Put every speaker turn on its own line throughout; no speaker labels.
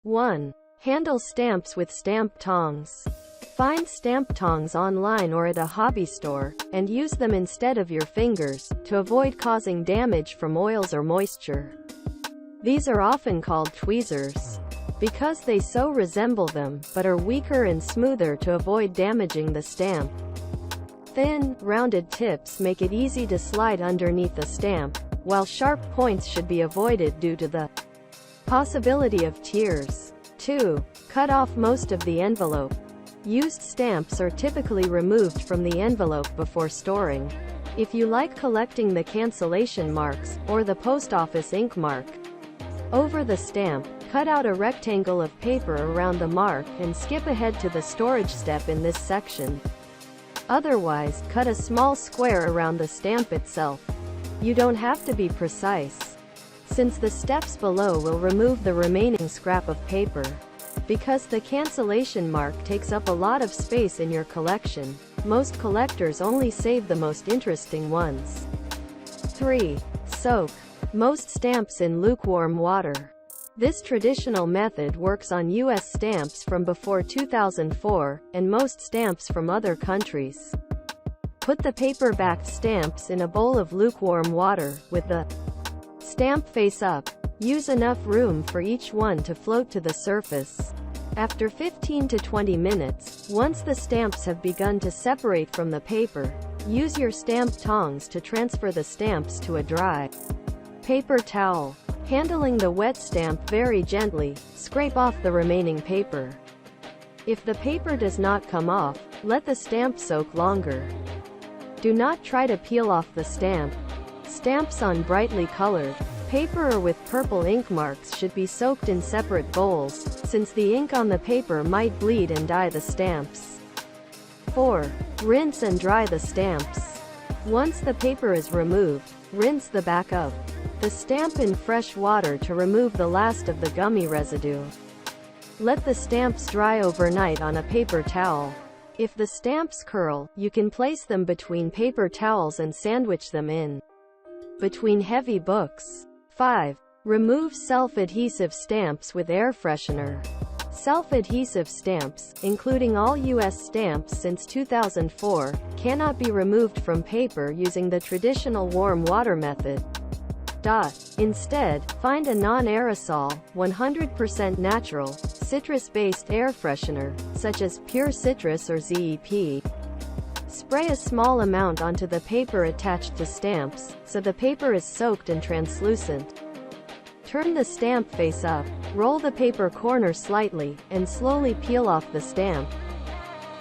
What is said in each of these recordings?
1. Handle stamps with stamp tongs. Find stamp tongs online or at a hobby store, and use them instead of your fingers, to avoid causing damage from oils or moisture. These are often called tweezers, because they so resemble them, but are weaker and smoother to avoid damaging the stamp. Thin, rounded tips make it easy to slide underneath the stamp, while sharp points should be avoided due to the possibility of tears. 2. Cut off most of the envelope. Used stamps are typically removed from the envelope before storing. If you like collecting the cancellation marks, or the post office ink mark over the stamp, cut out a rectangle of paper around the mark and skip ahead to the storage step in this section. Otherwise, cut a small square around the stamp itself. You don't have to be precise, since the steps below will remove the remaining scrap of paper. Because the cancellation mark takes up a lot of space in your collection, most collectors only save the most interesting ones. 3. Soak most stamps in lukewarm water. This traditional method works on U.S. stamps from before 2004, and most stamps from other countries. Put the paper-backed stamps in a bowl of lukewarm water, with the stamp face up. Use enough room for each one to float to the surface. After 15 to 20 minutes, once the stamps have begun to separate from the paper, use your stamp tongs to transfer the stamps to a dry paper towel. Handling the wet stamp very gently, scrape off the remaining paper. If the paper does not come off, let the stamp soak longer. Do not try to peel off the stamp. Stamps on brightly colored paper or with purple ink marks should be soaked in separate bowls, since the ink on the paper might bleed and dye the stamps. 4. Rinse and dry the stamps. Once the paper is removed, rinse the back of the stamp in fresh water to remove the last of the gummy residue. Let the stamps dry overnight on a paper towel. If the stamps curl, you can place them between paper towels and sandwich them in between heavy books. 5. Remove self-adhesive stamps with air freshener. Self-adhesive stamps, including all U.S. stamps since 2004, cannot be removed from paper using the traditional warm water method. Instead, find a non-aerosol, 100% natural, citrus-based air freshener, such as Pure Citrus or ZEP. Spray a small amount onto the paper attached to stamps, so the paper is soaked and translucent. Turn the stamp face up, roll the paper corner slightly, and slowly peel off the stamp.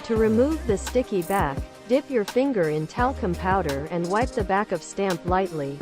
To remove the sticky back, dip your finger in talcum powder and wipe the back of stamp lightly.